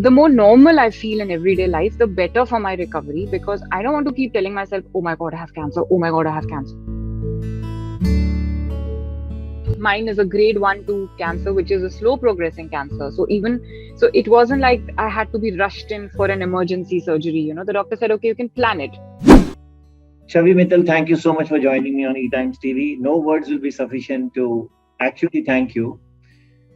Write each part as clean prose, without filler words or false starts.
the more normal I feel in everyday life, the better for my recovery, because I don't want to keep telling myself, oh my God, I have cancer. Oh my God, I have cancer. Mine is a grade 1-2 cancer, which is a slow progressing cancer. So it wasn't like I had to be rushed in for an emergency surgery. The doctor said, okay, you can plan it. Chhavi Mittal, thank you so much for joining me on eTimes TV. No words will be sufficient to actually thank you.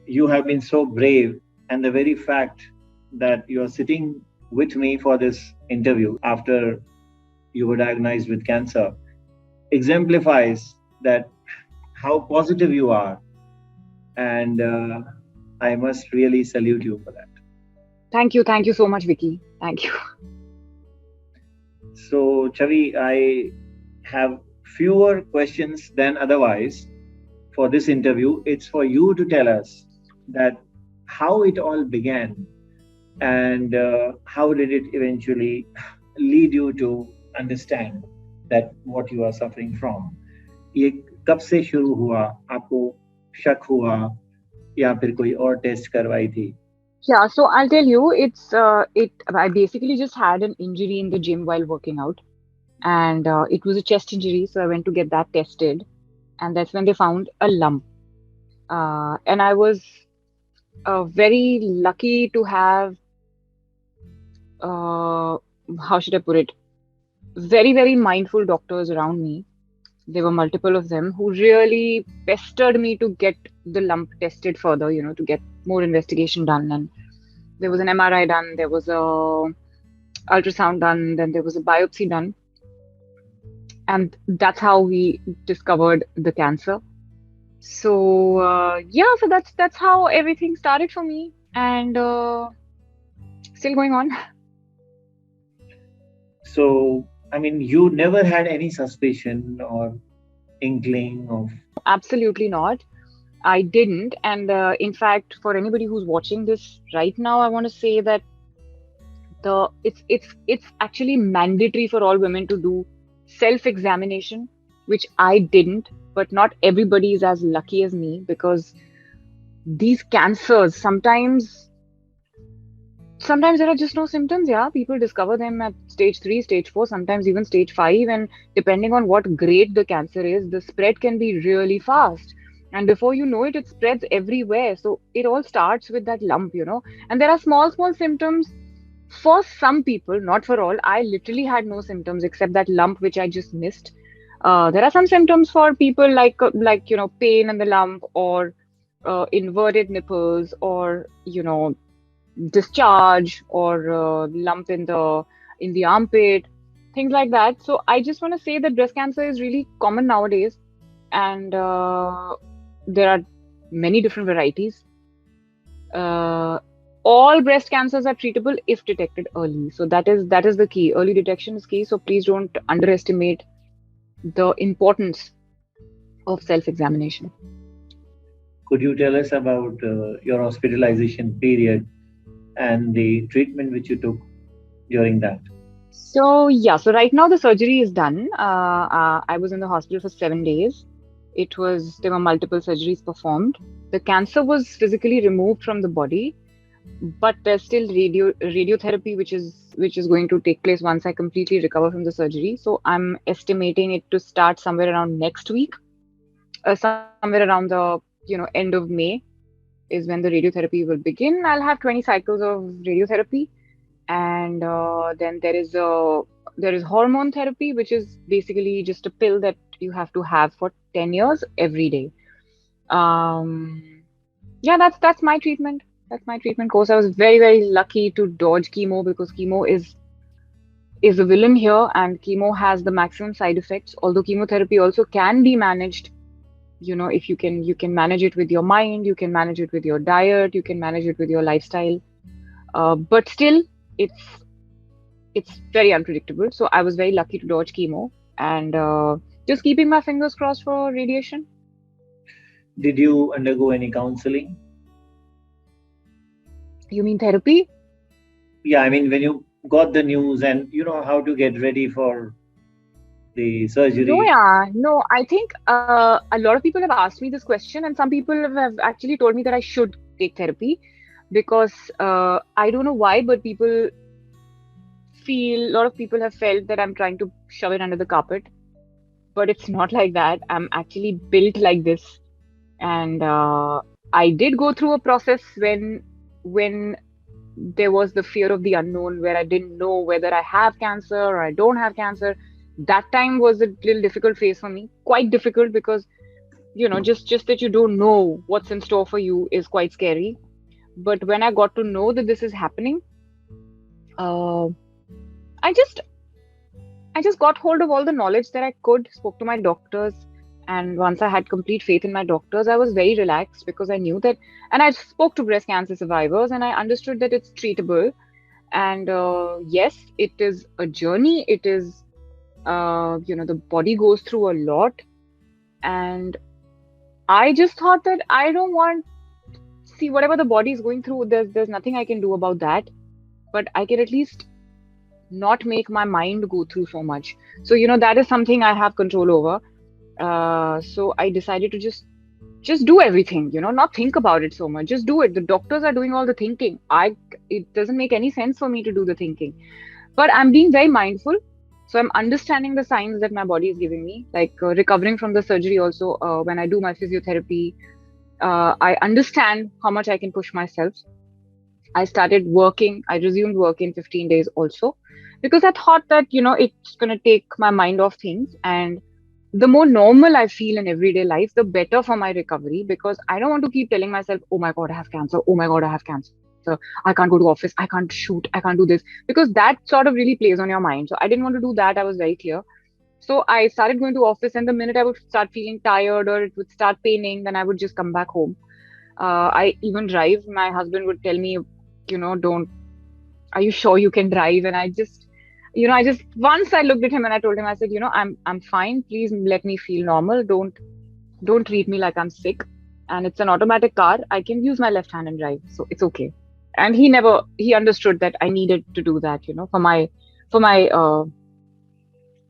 You have been so brave, and the very fact that you are sitting with me for this interview after you were diagnosed with cancer exemplifies that how positive you are, and I must really salute you for that. Thank you so much, Vicky. Thank you. So, Chavi, I have fewer questions than otherwise for this interview. It's for you to tell us that how it all began, and how did it eventually lead you to understand that what you are suffering from. ये कब से शुरू हुआ? आपको शक हुआ या फिर कोई और टेस्ट करवाई थी? Yeah, so I'll tell you, I basically just had an injury in the gym while working out, and it was a chest injury, so I went to get that tested, and that's when they found a lump. And I was very lucky to have, uh, how should I put it, very, very mindful doctors around me. There were multiple of them who really pestered me to get the lump tested further, to get more investigation done. And there was an MRI done, there was a ultrasound done, then there was a biopsy done, and that's how we discovered the cancer. So yeah, so that's how everything started for me, and still going on. So, I mean, you never had any suspicion or inkling of. Absolutely not. I didn't, and in fact, for anybody who's watching this right now, I want to say that it's actually mandatory for all women to do self-examination, which I didn't, but not everybody is as lucky as me, because these cancers sometimes there are just no symptoms. Yeah, people discover them at stage 3, stage 4, sometimes even stage 5, and depending on what grade the cancer is, the spread can be really fast, and before you know it, it spreads everywhere. So it all starts with that lump, and there are small symptoms for some people, not for all. I literally had no symptoms except that lump which I just missed. There are some symptoms for people like pain in the lump, or inverted nipples, or discharge, or lump in the armpit, things like that. So I just want to say that breast cancer is really common nowadays, and there are many different varieties. Uh, all breast cancers are treatable if detected early. So that is the key. Early detection is key. So please don't underestimate the importance of self-examination. Could you tell us about your hospitalization period and the treatment which you took during that? So yeah, so right now the surgery is done. I was in the hospital for 7 days. There were multiple surgeries performed. The cancer was physically removed from the body, but there's still radiotherapy which is going to take place once I completely recover from the surgery. So I'm estimating it to start somewhere around next week, somewhere around the end of May is when the radiotherapy will begin. I'll have 20 cycles of radiotherapy, and then there is hormone therapy, which is basically just a pill that you have to have for 10 years every day. Um, yeah, that's my treatment. That's my treatment course. I was very, very lucky to dodge chemo, because chemo is a villain here, and chemo has the maximum side effects. Although chemotherapy also can be managed, if you can manage it with your mind, you can manage it with your diet, you can manage it with your lifestyle. But still, it's it's very unpredictable. So I was very lucky to dodge chemo, and just keeping my fingers crossed for radiation. Did you undergo any counseling? You mean therapy? Yeah, I mean, when you got the news and you know how to get ready for the No, surgery. yeah, no. I think a lot of people have asked me this question, and some people have actually told me that I should take therapy. because I don't know why, but a lot of people have felt that I'm trying to shove it under the carpet, but it's not like that. I'm actually built like this. And I did go through a process when there was the fear of the unknown, where I didn't know whether I have cancer or I don't have cancer. That time was a little difficult phase for me, quite difficult, because just that you don't know what's in store for you is quite scary. But when I got to know that this is happening, uh, I just I just got hold of all the knowledge that I could, spoke to my doctors, and once I had complete faith in my doctors, I was very relaxed because I knew that, and I spoke to breast cancer survivors, and I understood that it's treatable. And yes, it is a journey. It is, the body goes through a lot, and I just thought that I don't want see whatever the body is going through. There's nothing I can do about that, but I can at least not make my mind go through so much. So that is something I have control over. So I decided to just do everything, not think about it so much. Just do it. The doctors are doing all the thinking. It doesn't make any sense for me to do the thinking, but I'm being very mindful. So I'm understanding the signs that my body is giving me, like recovering from the surgery. Also, when I do my physiotherapy, I understand how much I can push myself. I started working. I resumed work in 15 days also, because I thought that, it's going to take my mind off things. And the more normal I feel in everyday life, the better for my recovery, because I don't want to keep telling myself, oh my God, I have cancer. Oh my God, I have cancer. I can't go to office. I can't shoot. I can't do this, because that sort of really plays on your mind. So I didn't want to do that. I was very clear. So I started going to office, and the minute I would start feeling tired or it would start paining, then I would just come back home. I even drive. My husband would tell me, don't, are you sure you can drive? And I just once I looked at him and I told him, I said, I'm fine. Please let me feel normal. Don't treat me like I'm sick. And it's an automatic car. I can use my left hand and drive, so it's okay. And he understood that I needed to do that, for my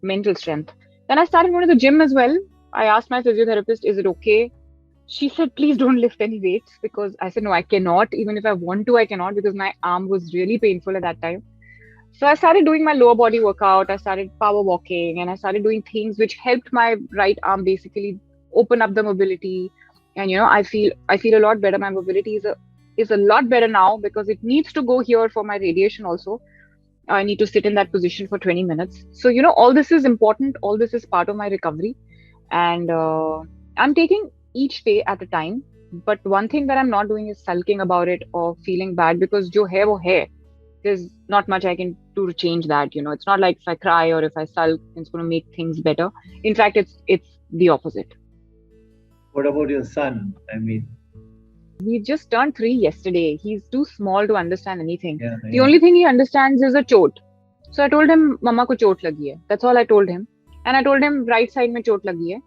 mental strength. Then I started going to the gym as well. I asked my physiotherapist, is it okay? She said, please don't lift any weights, because I said, no, I cannot. Even if I want to, I cannot, because my arm was really painful at that time. So I started doing my lower body workout. I started power walking, and I started doing things which helped my right arm basically open up the mobility. And I feel a lot better. My mobility is a lot better now, because it needs to go here for my radiation also. I need to sit in that position for 20 minutes. So all this is important. All this is part of my recovery, and I'm taking each day at a time. But one thing that I'm not doing is sulking about it or feeling bad, because jo hai wo hai. There's not much I can do to change that. It's not like if I cry or if I sulk, it's going to make things better. In fact, it's the opposite. What about your son? I mean, He just turned 3 yesterday. He's too small to understand anything. yeah, The yeah. only thing he understands is a chot. So I told him, Mama ko chot lagi hai. That's all I told him. And I told him, right side mein chot lagi hai.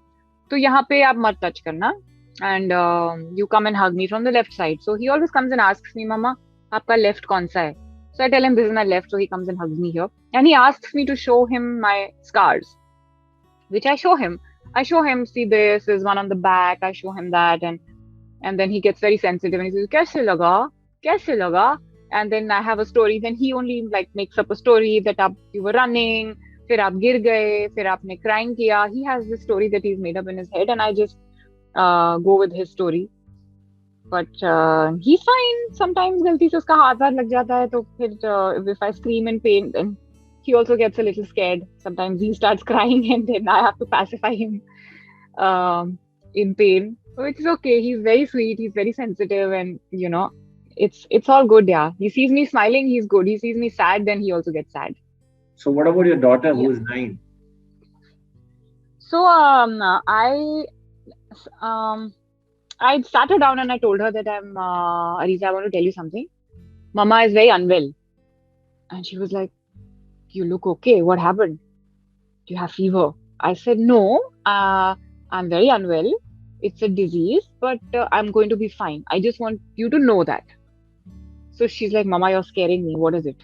तो यहाँ पे आप मत touch करना, and you come and hug me from the left side. So he always comes and asks me, Mama, आपका left कौन सा है? So I tell him this is my left, so he comes and hugs me here. And he asks me to show him my scars, which I show him. I show him, see, this is one on the back. I show him that, and then he gets very sensitive and he says, कैसे लगा? कैसे लगा? And then I have a story. Then he only like makes up a story that you were running, फिर आप गिर गए, फिर आपने crying किया. He has this story that he's made up in his head, and I just go with his story. But he's fine. Sometimes गलती से उसका हाथ वाथ लग जाता है, तो फिर if I scream in pain, then he also gets a little scared. Sometimes he starts crying, and then I have to pacify him in pain. So it's okay. He's very sweet. He's very sensitive, and it's all good. Yeah, he sees me smiling, he's good. He sees me sad, then he also gets sad. So, what about your daughter Yeah. who is 9? So um I sat her down and I told her that Ariza, I want to tell you something. Mama is very unwell. And she was like, you look okay. What happened? Do you have fever? I said, no, I'm very unwell. It's a disease, but I'm going to be fine. I just want you to know that. So she's like, Mama, you're scaring me. What is it?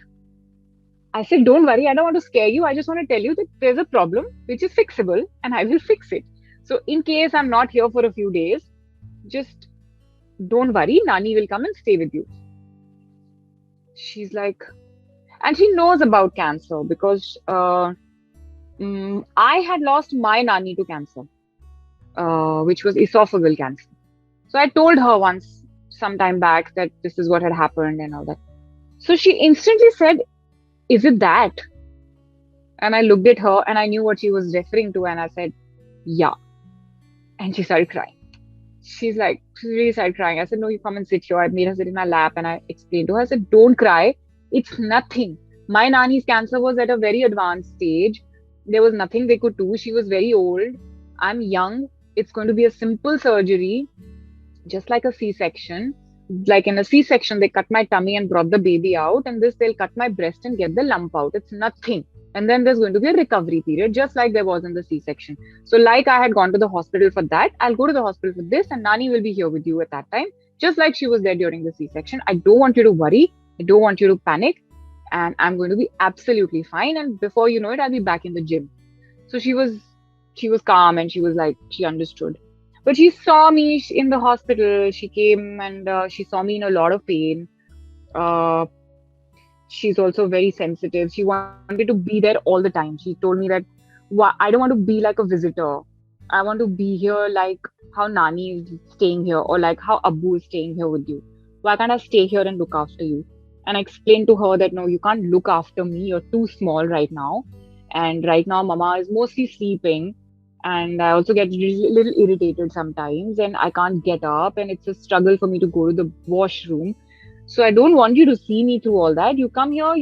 I said, don't worry. I don't want to scare you. I just want to tell you that there's a problem which is fixable, and I will fix it. So in case I'm not here for a few days, just don't worry. Nani will come and stay with you. She's like, and she knows about cancer because I had lost my nani to cancer, which was esophageal cancer. So I told her once, some time back, that this is what had happened and all that. So she instantly said, "Is it that?" And I looked at her and I knew what she was referring to, and I said, "Yeah." And she started crying. She really started crying. I said, "No, you come and sit here." I made her sit in my lap and I explained to her, I said, "Don't cry. It's nothing. My nani's cancer was at a very advanced stage. There was nothing they could do. She was very old. I'm young. It's going to be a simple surgery, just like a C-section. Like in a C-section, they cut my tummy and brought the baby out. And this, they'll cut my breast and get the lump out. It's nothing. And then there's going to be a recovery period, just like there was in the C-section. So, like I had gone to the hospital for that, I'll go to the hospital for this, and Nani will be here with you at that time, just like she was there during the C-section. I don't want you to worry. I don't want you to panic. And I'm going to be absolutely fine. And before you know it, I'll be back in the gym. So she was calm and she was like, she understood. But she saw me in the hospital. She came and she saw me in a lot of pain. Uh, she's also very sensitive. She wanted to be there all the time. She told me that, I don't want to be like a visitor. I want to be here like how Nani is staying here or like how Abu is staying here with you. Why can't I stay here and look after you?" And I explained to her that, "No, you can't look after me. You're too small right now. And right now, Mama is mostly sleeping. And I also get little irritated sometimes and I can't get up. And it's a struggle for me to go to the washroom. So I don't want you to see me through all that. You come here,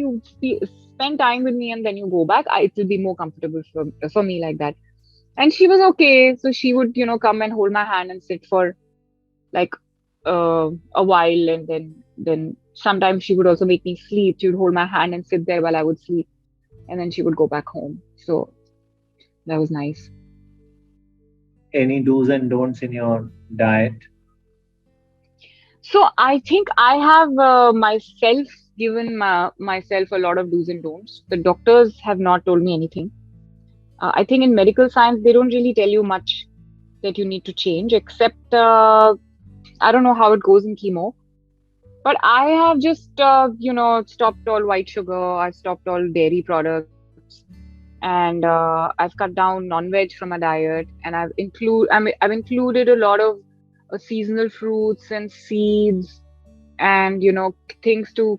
spend time with me, and then you go back. It will be more comfortable for me like that." And she was okay. So she would, come and hold my hand and sit for like a while, and then sometimes she would also make me sleep. She would hold my hand and sit there while I would sleep, and then she would go back home. So that was nice. Any do's and don'ts in your diet? So I think I have myself given myself a lot of do's and don'ts. The doctors have not told me anything. I think in medical science they don't really tell you much that you need to change, except I don't know how it goes in chemo. But I have just stopped all white sugar. I've stopped all dairy products, and I've cut down non-veg from my diet, and I've included a lot of seasonal fruits and seeds, and things to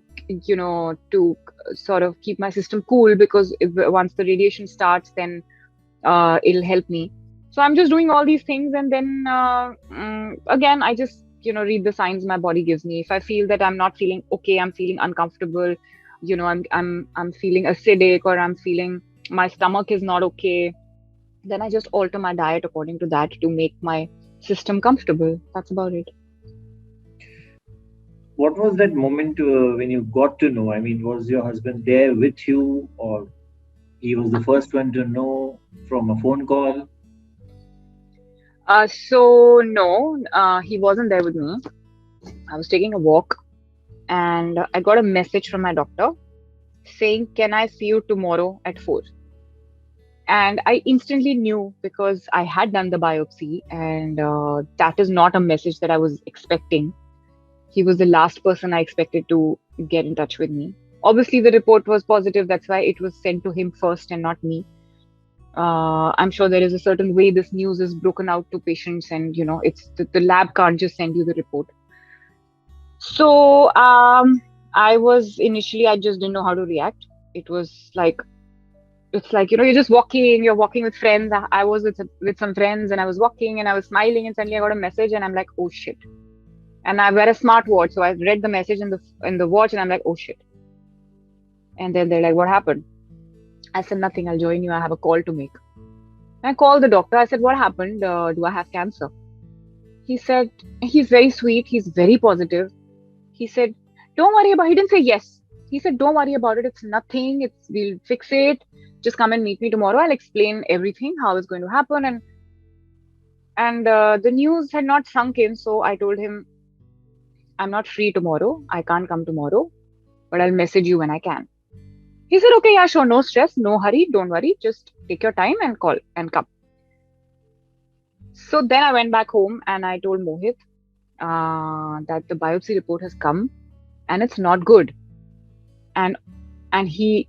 sort of keep my system cool, because once the radiation starts, then it'll help me. So I'm just doing all these things, and then again, I just read the signs my body gives me. If I feel that I'm not feeling okay, I'm feeling uncomfortable, I'm feeling acidic, or I'm feeling my stomach is not okay, then I just alter my diet according to that to make my system comfortable. That's about it. What was that moment when you got to know? I mean, was your husband there with you, or he was the first one to know from a phone call? So no, he wasn't there with me. I was taking a walk, and I got a message from my doctor saying, "Can I see you tomorrow at 4?" And I instantly knew, because I had done the biopsy, and that is not a message that I was expecting. He was the last person I expected to get in touch with me. Obviously, the report was positive. That's why it was sent to him first and not me. I'm sure there is a certain way this news is broken out to patients, and it's the lab can't just send you the report. So I just didn't know how to react. It was like, it's like, you're just you're walking with friends. I was with some friends, and I was walking and I was smiling, and suddenly I got a message, and I'm like, oh shit. And I wear a smartwatch, so I read the message in the watch, and I'm like, oh shit. And then they're like, what happened? I said, nothing. I'll join you. I have a call to make. And I called the doctor. I said, what happened? Do I have cancer? He said, he's very sweet. He's very positive. He said, don't worry about it. He didn't say yes. He said, don't worry about it. It's nothing. We'll fix it. Just come and meet me tomorrow. I'll explain everything, how it's going to happen. And the news had not sunk in. So I told him, I'm not free tomorrow. I can't come tomorrow, but I'll message you when I can. He said, okay, yeah, sure. No stress. No hurry. Don't worry. Just take your time and call and come. So then I went back home and I told Mohit that the biopsy report has come and it's not good. and he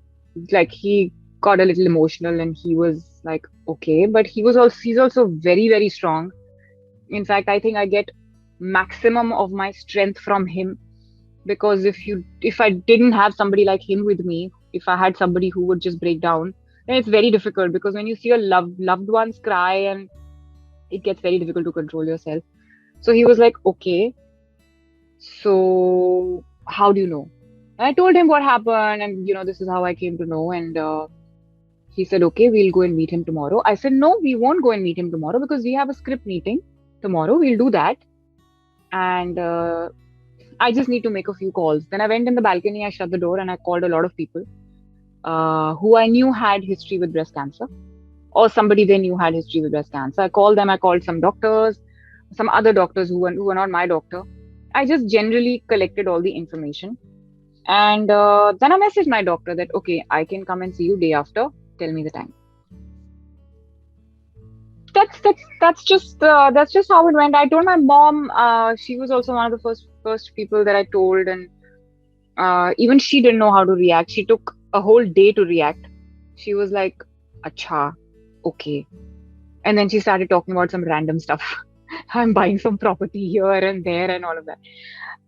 got a little emotional, and he was like, okay, but he's also very, very strong. In fact, I think I get maximum of my strength from him, because if I didn't have somebody like him with me, if I had somebody who would just break down, then it's very difficult, because when you see your loved ones cry, and it gets very difficult to control yourself. So he was like, okay, so how do you know? And I told him what happened, and this is how I came to know. And he said, okay, we'll go and meet him tomorrow. I said, no, we won't go and meet him tomorrow, because we have a script meeting tomorrow. We'll do that. And I just need to make a few calls. Then I went in the balcony, I shut the door, and I called a lot of people who I knew had history with breast cancer, or somebody they knew had history with breast cancer. I called them. I called some doctors, some other doctors who were not my doctor. I just generally collected all the information. And then I messaged my doctor that, okay, I can come and see you day after. Tell me the time. That's just how it went. I told my mom. She was also one of the first people that I told, and even she didn't know how to react. She took a whole day to react. She was like, "Acha, okay," and then she started talking about some random stuff. I'm buying some property here and there and all of that.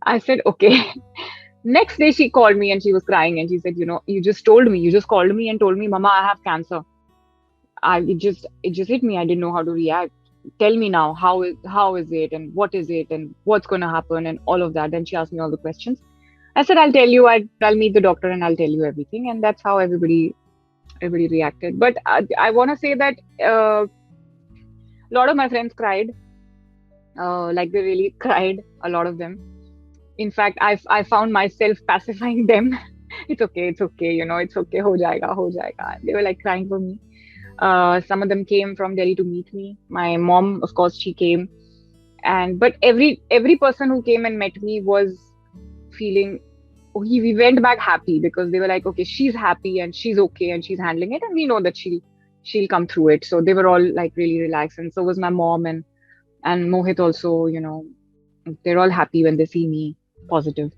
I said, okay. Next day, she called me and she was crying, and she said, you just told me, you just called me and told me, Mama, I have cancer. It just hit me. I didn't know how to react. Tell me now, how is it, and what is it, and what's going to happen, and all of that. Then she asked me all the questions. I said, I'll tell you. I'll meet the doctor and I'll tell you everything. And that's how everybody reacted. But I want to say that a lot of my friends cried. Like they really cried. A lot of them. In fact, I found myself pacifying them. It's okay, it's okay, it's okay, ho jayega, ho jayega. They were like crying for me. Some of them came from Delhi to meet me. My mom, of course, she came, and but every person who came and met me was feeling. We went back happy, because they were like, okay, she's happy and she's okay and she's handling it, and we know that she'll come through it. So they were all like really relaxed, and so was my mom, and Mohit also. They're all happy when they see me positive.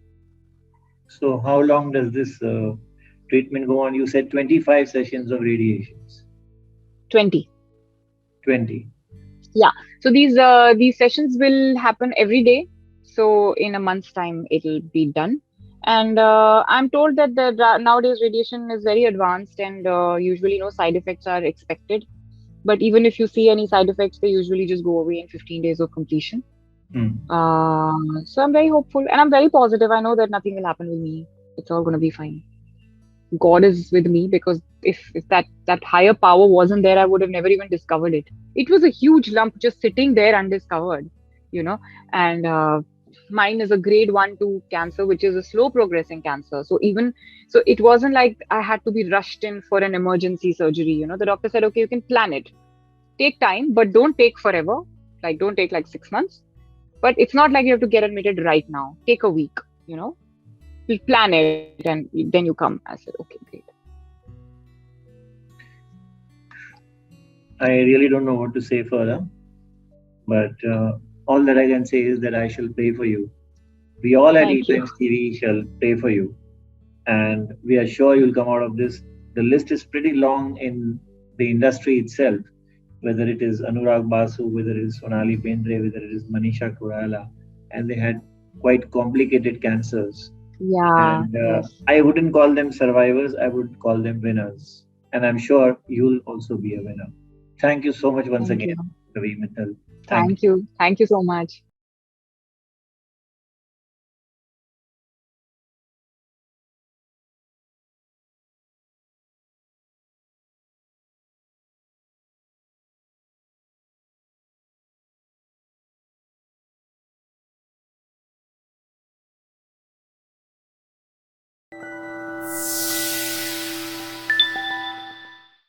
So, how long does this treatment go on? You said 25 sessions of radiations. 20. 20. Yeah. So these sessions will happen every day. So in a month's time, it'll be done. And I'm told that nowadays radiation is very advanced, and usually no side effects are expected. But even if you see any side effects, they usually just go away in 15 days of completion. Hmm. So I'm very hopeful, and I'm very positive. I know that nothing will happen with me. It's all going to be fine. God is with me, because if that higher power wasn't there, I would have never even discovered it. It was a huge lump just sitting there undiscovered, you know. And mine is a grade 1 2 cancer, which is a slow progressing cancer. So it wasn't like I had to be rushed in for an emergency surgery. The doctor said, okay, you can plan it, take time, but don't take forever. Like don't take like 6 months. But it's not like you have to get admitted right now. Take a week. We'll plan it, and then you come. I said, okay, great. I really don't know what to say further, but all that I can say is that I shall pray for you. We all at E Thank you. Times TV shall pray for you, and we are sure you'll come out of this. The list is pretty long in the industry itself, whether it is Anurag Basu, whether it is Sonali Bendre, whether it is Manisha Kurala, and they had quite complicated cancers. Yeah, And yes. I wouldn't call them survivors, I would call them winners. And I'm sure you'll also be a winner. Thank you so much once Thank again, you. Chhavi Mittal. Thank you. Thank you. Thank you so much.